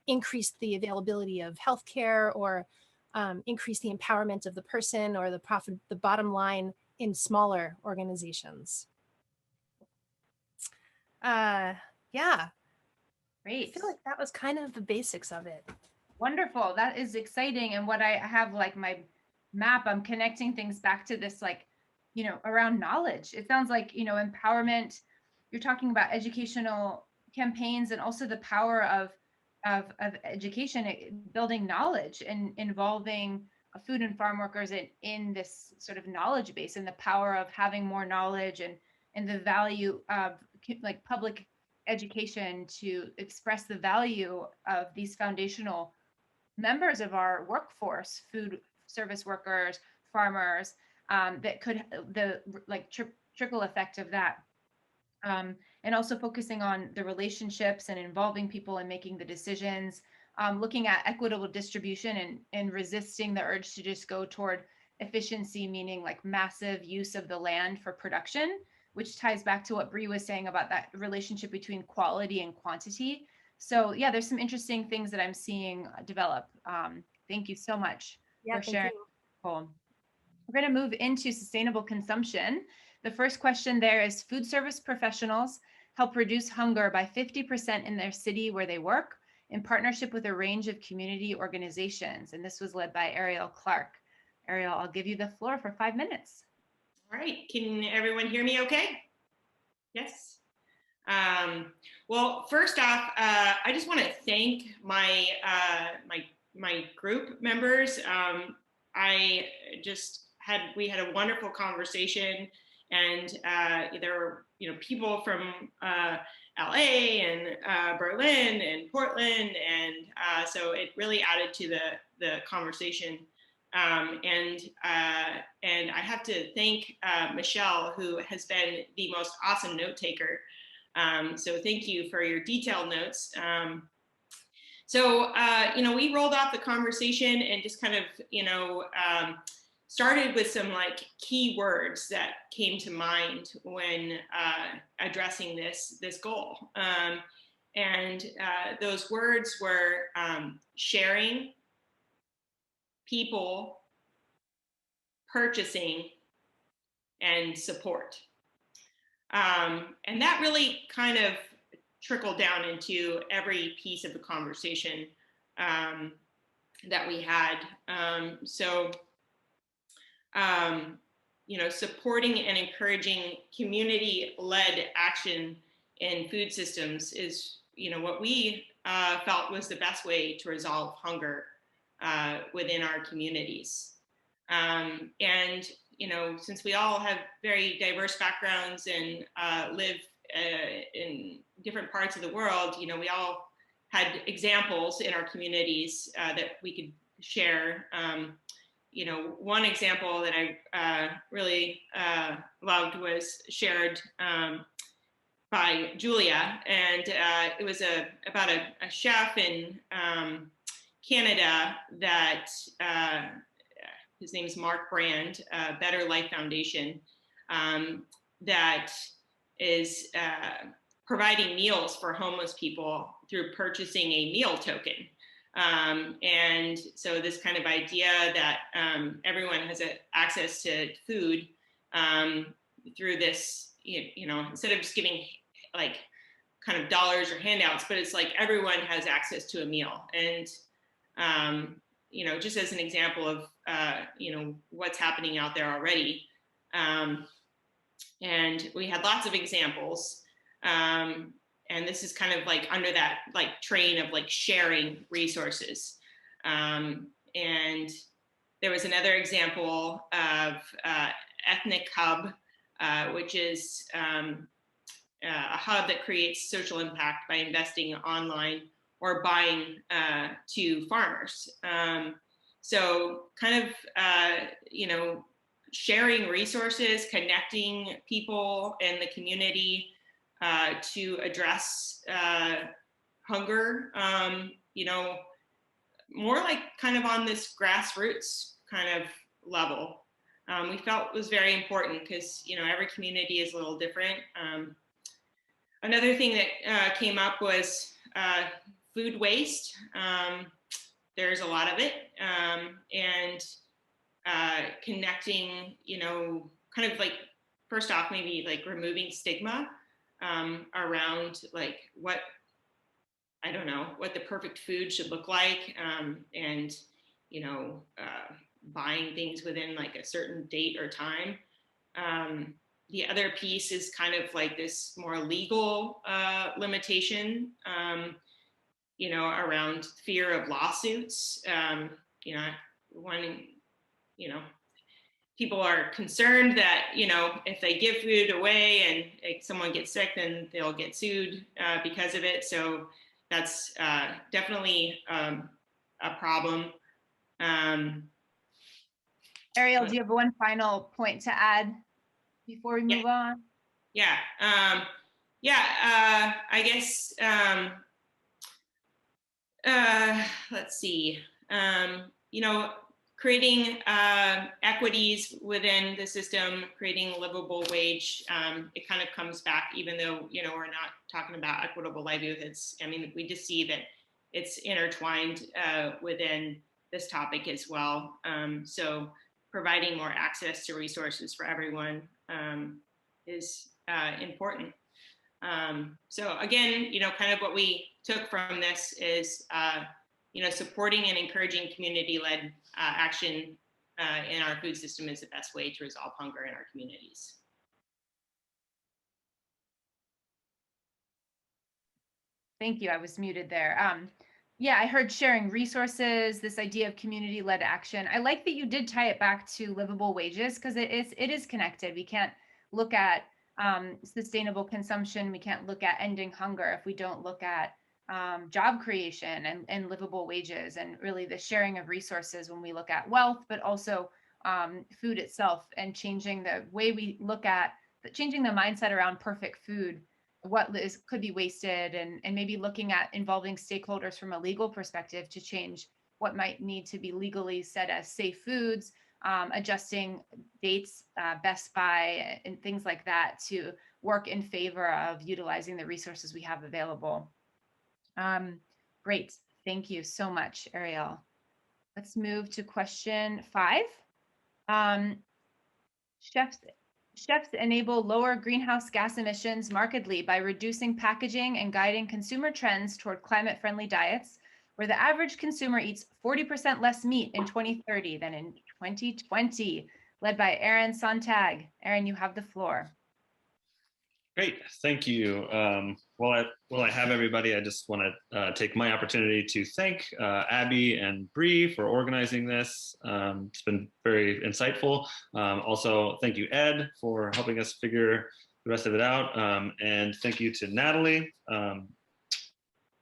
increase the availability of healthcare, or increase the empowerment of the person or the profit, the bottom line in smaller organizations. Yeah, I Great. feel like that was kind of the basics of it. Wonderful. That is exciting. And what I have, like my map, I'm connecting things back to this, like, around knowledge. It sounds like, empowerment. You're talking about educational campaigns, and also the power of education, building knowledge, and involving food and farm workers in this sort of knowledge base, and the power of having more knowledge, and the value of like public education to express the value of these foundational members of our workforce, food service workers, farmers, that could the like trickle effect of that. And also focusing on the relationships and involving people in making the decisions, looking at equitable distribution, and resisting the urge to just go toward efficiency, meaning like massive use of the land for production, which ties back to what Bree was saying about that relationship between quality and quantity. So yeah, there's some interesting things that I'm seeing develop. Thank you so much for Thank sharing. you. Cool. We're going to move into sustainable consumption. The first question there is: food service professionals help reduce hunger by 50% in their city where they work, in partnership with a range of community organizations. And this was led by Ariel Clark. Ariel, I'll give you the floor for 5 minutes. All right, can everyone hear me okay? Yes. Well, first off, I just want to thank my group members. We had a wonderful conversation, and there were people from LA and Berlin and Portland, and so it really added to the conversation. And I have to thank Michelle, who has been the most awesome note taker. So thank you for your detailed notes. We rolled off the conversation and just kind of, started with some like key words that came to mind when addressing this goal. And those words were sharing, people, purchasing, and support. And that really kind of trickled down into every piece of the conversation that we had. Supporting and encouraging community-led action in food systems is, what we felt was the best way to resolve hunger within our communities. Since we all have very diverse backgrounds and live in different parts of the world, we all had examples in our communities that we could share. One example that I really loved was shared by Julia, and it was about a chef in Canada that his name is Mark Brand, Better Life Foundation, that is providing meals for homeless people through purchasing a meal token. And so this kind of idea that everyone has access to food through this, instead of just giving like kind of dollars or handouts, but it's like everyone has access to a meal. And just as an example of, what's happening out there already. And we had lots of examples. And this is kind of like under that like train of like sharing resources. And there was another example of Ethnic Hub, which is a hub that creates social impact by investing online or buying to farmers. So kind of, sharing resources, connecting people in the community to address hunger. more like kind of on this grassroots kind of level. We felt was very important because, you know, every community is a little different. Another thing that came up was food waste. There's a lot of it, and connecting, you know, kind of like, first off, maybe like removing stigma around like what, I don't know, what the perfect food should look like, and, you know, buying things within like a certain date or time. The other piece is kind of like this more legal limitation, you know, around fear of lawsuits. You know, one, you know, people are concerned that, you know, if they give food away and like, someone gets sick, then they'll get sued because of it. So that's definitely a problem. Ariel, do you have one final point to add before we move on? Yeah. I guess, let's see, you know, creating equities within the system, creating a livable wage. It kind of comes back, even though, you know, we're not talking about equitable livelihoods. I mean, we just see that it's intertwined within this topic as well. So providing more access to resources for everyone is important. So again, you know, kind of what we took from this is, you know, supporting and encouraging community-led action in our food system is the best way to resolve hunger in our communities. Thank you. I was muted there. Yeah, I heard sharing resources, this idea of community-led action. I like that you did tie it back to livable wages, because it is connected. We can't look at sustainable consumption. We can't look at ending hunger if we don't look at job creation and livable wages, and really the sharing of resources when we look at wealth, but also food itself, and changing the way we look at, changing the mindset around perfect food, what could be wasted, and maybe looking at involving stakeholders from a legal perspective to change what might need to be legally set as safe foods, adjusting dates, best by, and things like that to work in favor of utilizing the resources we have available. Great, thank you so much, Ariel. Let's move to question 5. Chefs enable lower greenhouse gas emissions markedly by reducing packaging and guiding consumer trends toward climate-friendly diets, where the average consumer eats 40% less meat in 2030 than in 2020, led by Aaron Sontag. Aaron, you have the floor. Great, thank you. While I have everybody, I just want to take my opportunity to thank Abby and Bree for organizing this. It's been very insightful. Also, thank you, Ed, for helping us figure the rest of it out. And thank you to Natalie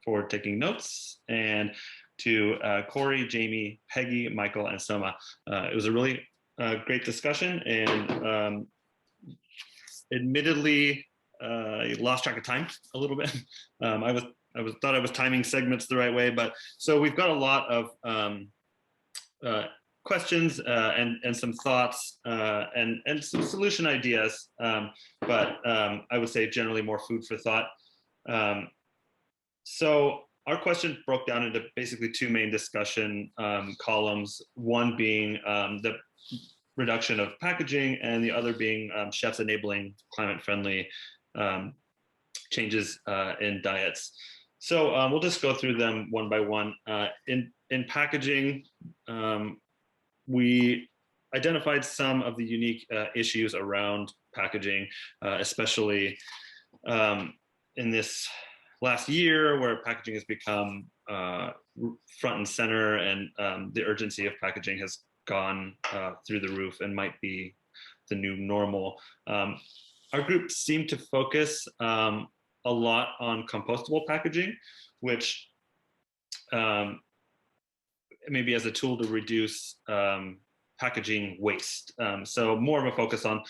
for taking notes, and to Corey, Jamie, Peggy, Michael, and Soma. It was a really great discussion, and admittedly, I lost track of time a little bit. I thought I was timing segments the right way, but so we've got a lot of questions and some thoughts and some solution ideas, but I would say generally more food for thought. So our question broke down into basically 2 main discussion columns, one being the reduction of packaging, and the other being chefs enabling climate-friendly changes in diets. So we'll just go through them one by one. In packaging, we identified some of the unique issues around packaging, especially in this last year, where packaging has become front and center, and the urgency of packaging has gone through the roof and might be the new normal. Our group seemed to focus a lot on compostable packaging, which maybe as a tool to reduce packaging waste. So more of a focus on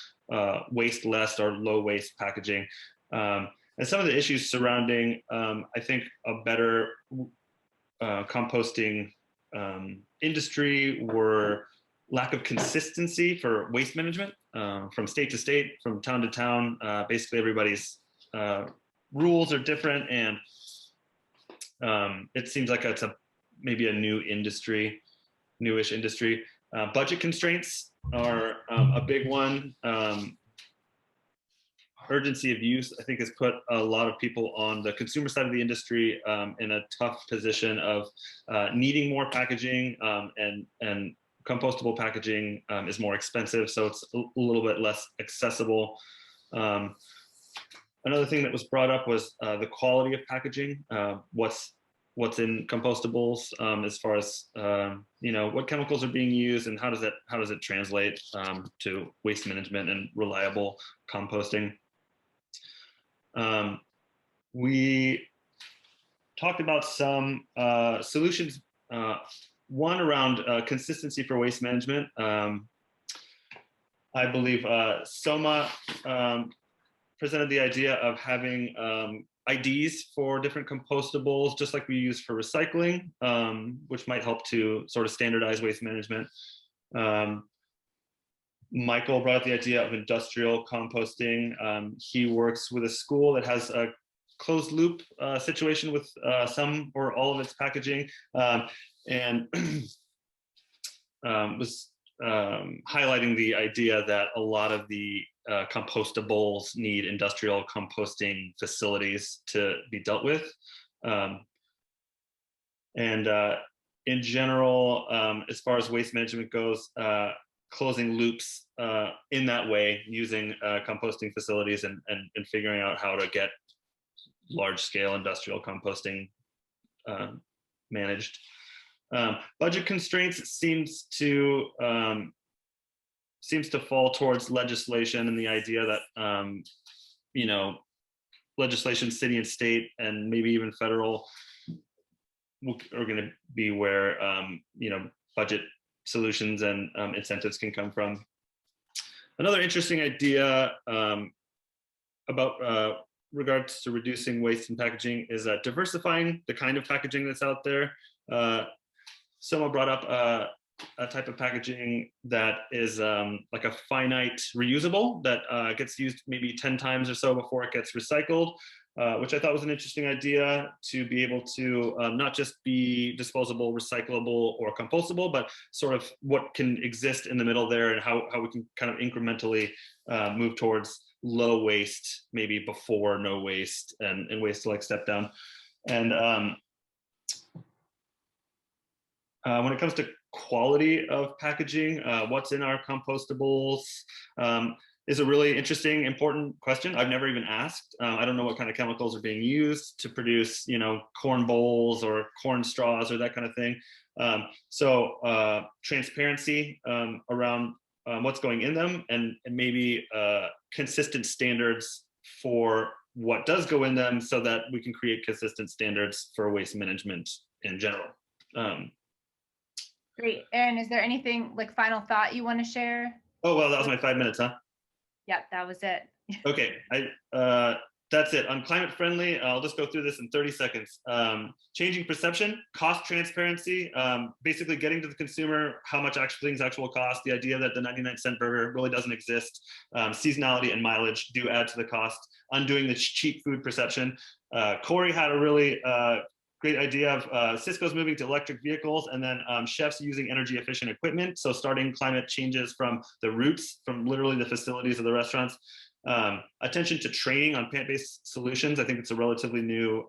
waste less or low waste packaging. And some of the issues surrounding, I think, a better composting industry were lack of consistency for waste management from state to state, from town to town. Basically, everybody's rules are different, and it seems like it's maybe a newish industry. Budget constraints are a big one. Urgency of use, I think, has put a lot of people on the consumer side of the industry in a tough position of needing more packaging, and compostable packaging is more expensive, so it's a little bit less accessible. Another thing that was brought up was the quality of packaging. What's in compostables as far as what chemicals are being used, and how does it translate to waste management and reliable composting. We talked about some solutions. One around consistency for waste management. I believe Soma presented the idea of having IDs for different compostables, just like we use for recycling, which might help to sort of standardize waste management. Michael brought up the idea of industrial composting. He works with a school that has a closed loop situation with some or all of its packaging, and was highlighting the idea that a lot of the compostables need industrial composting facilities to be dealt with. And in general, as far as waste management goes, closing loops in that way, using composting facilities and figuring out how to get large scale industrial composting managed. Budget constraints seems to fall towards legislation and the idea that legislation, city and state, and maybe even federal are going to be where budget solutions and incentives can come from. Another interesting idea about regards to reducing waste in packaging is diversifying the kind of packaging that's out there. Soma brought up a type of packaging that is like a finite reusable that gets used maybe 10 times or so before it gets recycled, which I thought was an interesting idea, to be able to not just be disposable, recyclable, or compostable, but sort of what can exist in the middle there, and how we can kind of incrementally move towards low waste, maybe before no waste, and ways to like step down. And when it comes to quality of packaging, what's in our compostables is a really interesting, important question. I've never even asked. I don't know what kind of chemicals are being used to produce, corn bowls or corn straws or that kind of thing. So transparency around what's going in them, and maybe consistent standards for what does go in them, so that we can create consistent standards for waste management in general. Great. Aaron, is there anything like final thought you want to share? Oh, well, that was my 5 minutes, huh? Yep, that was it. Okay, that's it. On climate friendly, I'll just go through this in 30 seconds. Changing perception, cost transparency, basically getting to the consumer how much things actually cost. The idea that the 99-cent burger really doesn't exist. Seasonality and mileage do add to the cost. Undoing the cheap food perception. Corey had a really great idea of Cisco's moving to electric vehicles, and then chefs using energy efficient equipment. So starting climate changes from the roots, from literally the facilities of the restaurants. Attention to training on plant-based solutions. I think it's a relatively new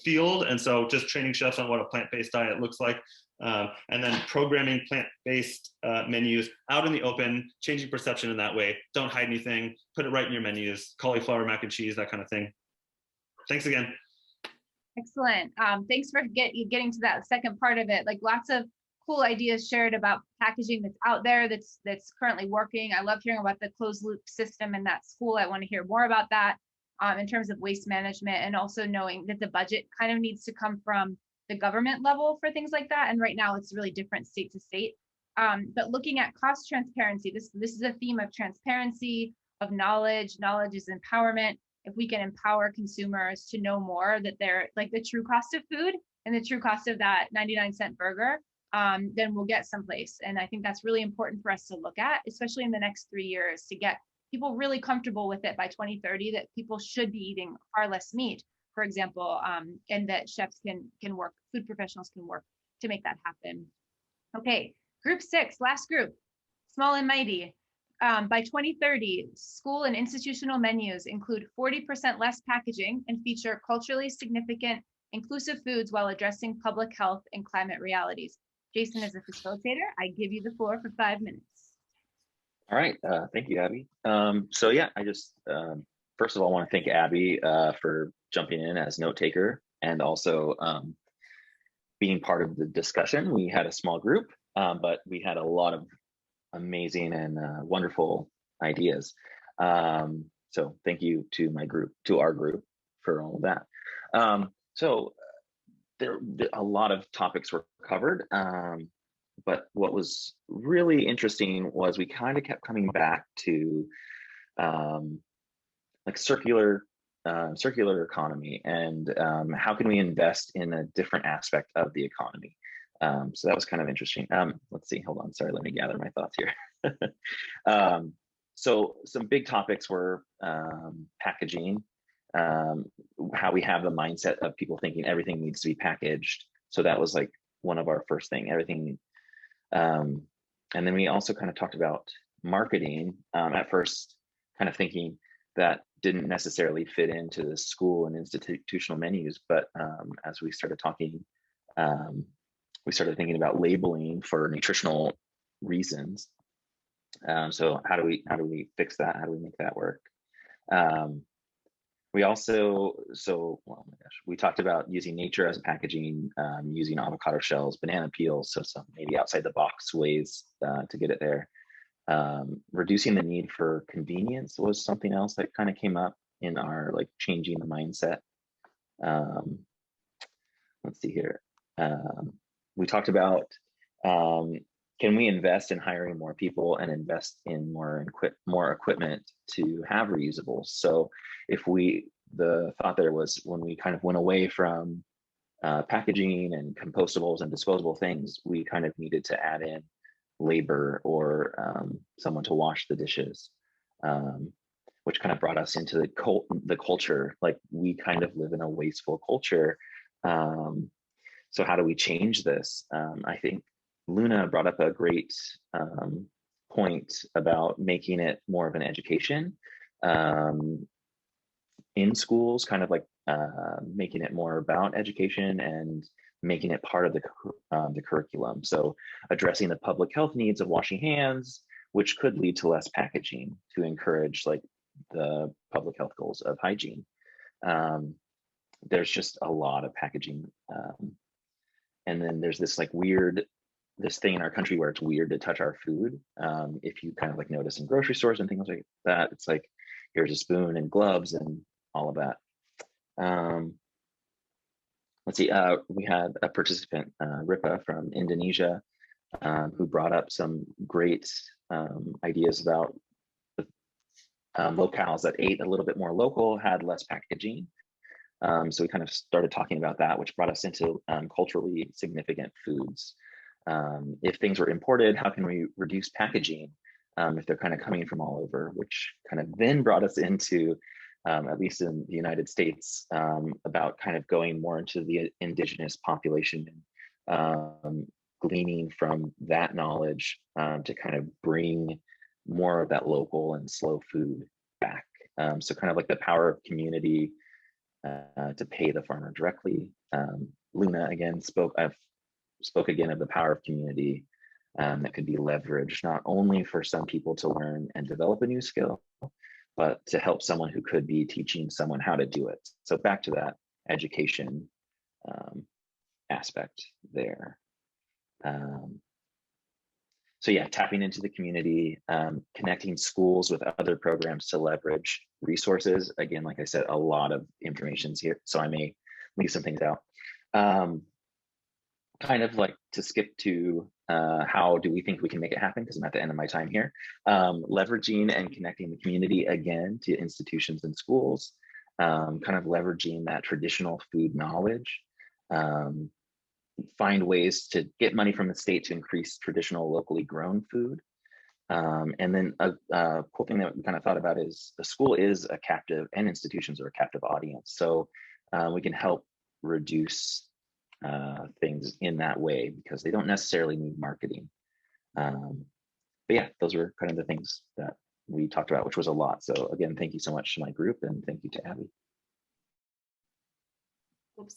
field. And so just training chefs on what a plant-based diet looks like. And then programming plant-based menus out in the open, changing perception in that way. Don't hide anything, put it right in your menus, cauliflower, mac and cheese, that kind of thing. Thanks again. Excellent. Thanks for getting to that second part of it. Like, lots of cool ideas shared about packaging that's out there that's currently working. I love hearing about the closed loop system in that school. I want to hear more about that in terms of waste management, and also knowing that the budget kind of needs to come from the government level for things like that. And right now it's really different state to state. But looking at cost transparency, this is a theme of transparency, of knowledge. Knowledge is empowerment. If we can empower consumers to know more, that they're like the true cost of food, and the true cost of that 99-cent burger, then we'll get someplace. And I think that's really important for us to look at, especially in the next 3 years, to get people really comfortable with it by 2030, that people should be eating far less meat, for example, and that chefs can work, food professionals can work to make that happen. Okay, group 6, last group, small and mighty. By 2030, school and institutional menus include 40% less packaging and feature culturally significant, inclusive foods while addressing public health and climate realities. Jason, as a facilitator, I give you the floor for 5 minutes. All right, thank you, Abby. So yeah, I just, first of all, want to thank Abby for jumping in as note taker and also being part of the discussion. We had a small group, but we had a lot of amazing and wonderful ideas. So thank you to my group, to our group, for all of that. So there a lot of topics were covered, but what was really interesting was we kind of kept coming back to like circular economy and how can we invest in a different aspect of the economy. So that was kind of interesting. Let's see, hold on, sorry, let me gather my thoughts here. So some big topics were packaging, how we have the mindset of people thinking everything needs to be packaged. So that was like one of our first thing, everything. And then we also kind of talked about marketing, at first kind of thinking that didn't necessarily fit into the school and institutional menus. But as we started talking, we started thinking about labeling for nutritional reasons. So how do we fix that? How do we make that work? We also, oh my gosh, we talked about using nature as packaging, using avocado shells, banana peels, so some maybe outside the box ways to get it there. Reducing the need for convenience was something else that kind of came up in our like changing the mindset. Let's see here. We talked about can we invest in hiring more people and invest in more equipment to have reusables? So if the thought there was when we kind of went away from packaging and compostables and disposable things, we kind of needed to add in labor or someone to wash the dishes, which kind of brought us into the culture. Like we kind of live in a wasteful culture. So how do we change this? I think Luna brought up a great point about making it more of an education in schools, kind of like making it more about education and making it part of the curriculum. So addressing the public health needs of washing hands, which could lead to less packaging to encourage like the public health goals of hygiene. There's just a lot of packaging. And then there's this like this thing in our country where it's weird to touch our food. If you kind of like notice in grocery stores and things like that, it's like, here's a spoon and gloves and all of that. Let's see, we had a participant, Ripa from Indonesia, who brought up some great ideas about the locales that ate a little bit more local, had less packaging. So we kind of started talking about that, which brought us into culturally significant foods. If things were imported, how can we reduce packaging if they're kind of coming from all over, which kind of then brought us into, at least in the United States, about kind of going more into the indigenous population and gleaning from that knowledge to kind of bring more of that local and slow food back. So kind of like the power of community to pay the farmer directly. Luna again spoke again of the power of community that could be leveraged not only for some people to learn and develop a new skill, but to help someone who could be teaching someone how to do it. So back to that education aspect there. So yeah, tapping into the community, connecting schools with other programs to leverage resources. Again, like I said, a lot of information's here, so I may leave some things out. Kind of like to skip to how do we think we can make it happen, because I'm at the end of my time here. Leveraging and connecting the community again to institutions and schools, kind of leveraging that traditional food knowledge um, find ways to get money from the state to increase traditional locally grown food. And then a cool thing that we kind of thought about is the school is a captive, and institutions are a captive audience. So we can help reduce things in that way because they don't necessarily need marketing. But yeah, those were kind of the things that we talked about, which was a lot. So again, thank you so much to my group, and thank you to Abby. Oops.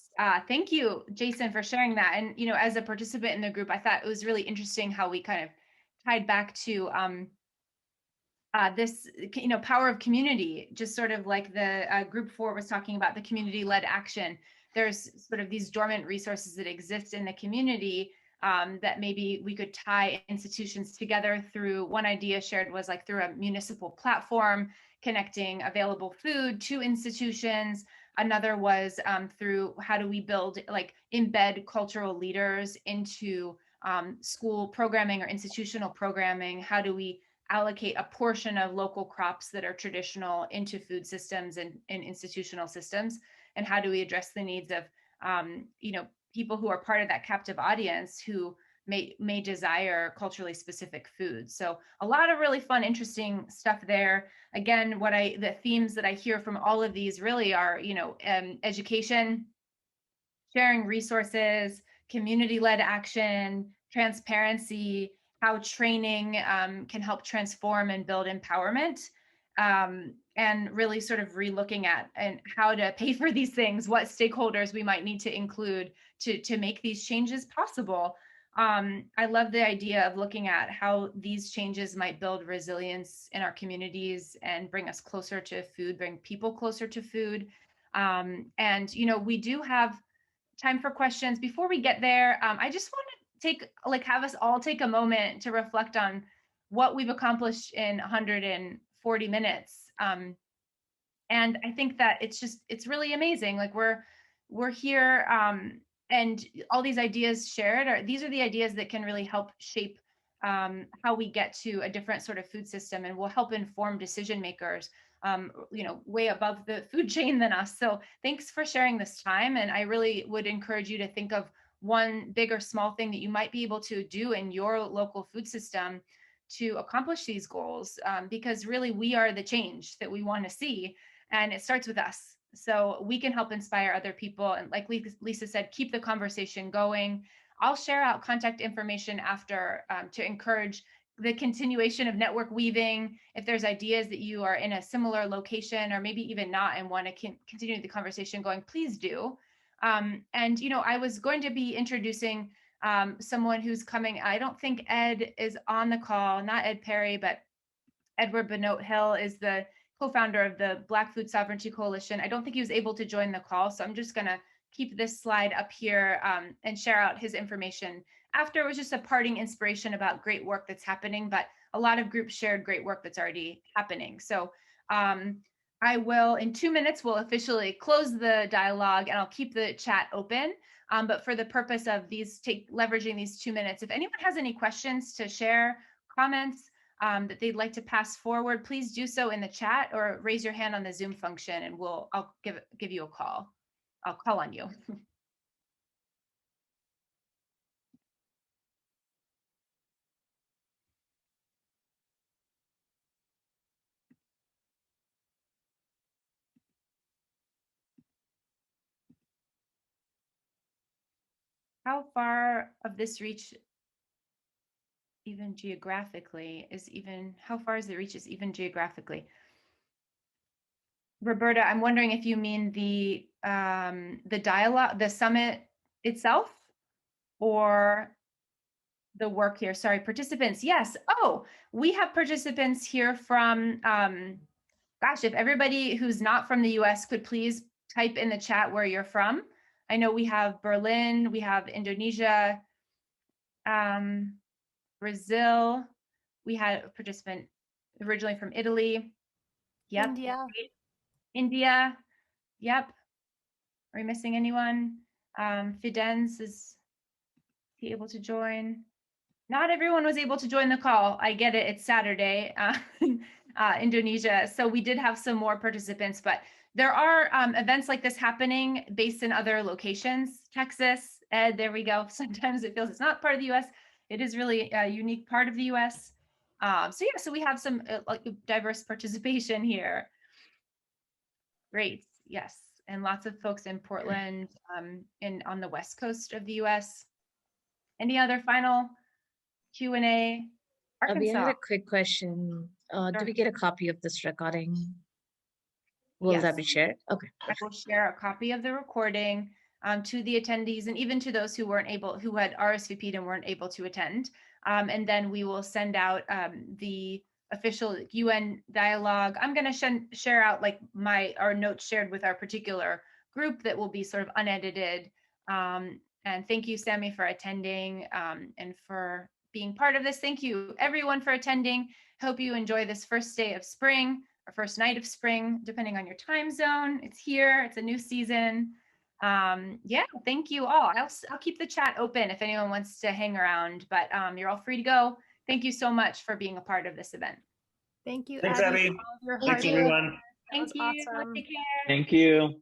Thank you, Jason, for sharing that. And, you know, as a participant in the group, I thought it was really interesting how we kind of tied back to this, you know, power of community, just sort of like the group 4 was talking about, the community-led action. There's sort of these dormant resources that exist in the community that maybe we could tie institutions together through. One idea shared was like through a municipal platform, connecting available food to institutions. Another was through how do we build, like embed cultural leaders into school programming or institutional programming? How do we allocate a portion of local crops that are traditional into food systems and institutional systems? And how do we address the needs of, you know, people who are part of that captive audience who may desire culturally specific food? So a lot of really fun, interesting stuff there. Again, the themes that I hear from all of these really are, you know, education, sharing resources, community-led action, transparency, how training can help transform and build empowerment, and really sort of relooking at and how to pay for these things, what stakeholders we might need to include to make these changes possible. I love the idea of looking at how these changes might build resilience in our communities and bring us closer to food, bring people closer to food. And, you know, we do have time for questions. Before we get there, I just want to have us all take a moment to reflect on what we've accomplished in 140 minutes. And I think that it's really amazing. Like we're here, and all these ideas shared these are the ideas that can really help shape how we get to a different sort of food system, and will help inform decision makers, you know, way above the food chain than us. So thanks for sharing this time. And I really would encourage you to think of one big or small thing that you might be able to do in your local food system to accomplish these goals, because really we are the change that we want to see, and it starts with us. So we can help inspire other people. And like Lisa said, keep the conversation going. I'll share out contact information after to encourage the continuation of network weaving. If there's ideas that you are in a similar location or maybe even not and want to continue the conversation going, please do. And, you know, I was going to be introducing someone who's coming. I don't think Ed is on the call, not Ed Perry, but Edward Benoit Hill is the co-founder of the Black Food Sovereignty Coalition. I don't think he was able to join the call, so I'm just going to keep this slide up here and share out his information. After, it was just a parting inspiration about great work that's happening, but a lot of groups shared great work that's already happening. So I will, in 2 minutes, we'll officially close the dialogue, and I'll keep the chat open. But for the purpose of leveraging these 2 minutes, if anyone has any questions to share, comments, that they'd like to pass forward, please do so in the chat or raise your hand on the Zoom function, and I'll give you a call. I'll call on you. How far of this reach even geographically how far is the reaches even geographically? Roberta, I'm wondering if you mean the dialogue, the summit itself, or the work here. Sorry, participants. Yes. Oh, we have participants here from, gosh, if everybody who's not from the US could please type in the chat where you're from. I know we have Berlin, we have Indonesia, Brazil. We had a participant originally from Italy. Yep. India. India. Yep. Are we missing anyone? Fidenz, is he able to join? Not everyone was able to join the call. I get it. It's Saturday, Indonesia. So we did have some more participants, but There are events like this happening based in other locations, Texas, Ed, there we go. Sometimes it feels it's not part of the US. It is really a unique part of the US. So yeah, so we have some like diverse participation here. Great, yes. And lots of folks in Portland and on the West Coast of the US. Any other final Q&A? We had Arkansas. a quick question. Do Sure. we get a copy of this recording? Will Yes. that be shared? Okay. I will share a copy of the recording to the attendees and even to those who had RSVP'd and weren't able to attend. And then we will send out the official UN dialogue. I'm going to share out like our notes shared with our particular group that will be sort of unedited. And thank you, Sammy, for attending and for being part of this. Thank you, everyone, for attending. Hope you enjoy this first day of spring, or first night of spring, depending on your time zone. It's here. It's a new season. Yeah, thank you all. I'll keep the chat open if anyone wants to hang around, but you're all free to go. Thank you so much for being a part of this event. Thank you, Thanks, Abby, Abby. for all of your Thanks, hard work. everyone. That was Thank you. awesome. Take care. Thank you.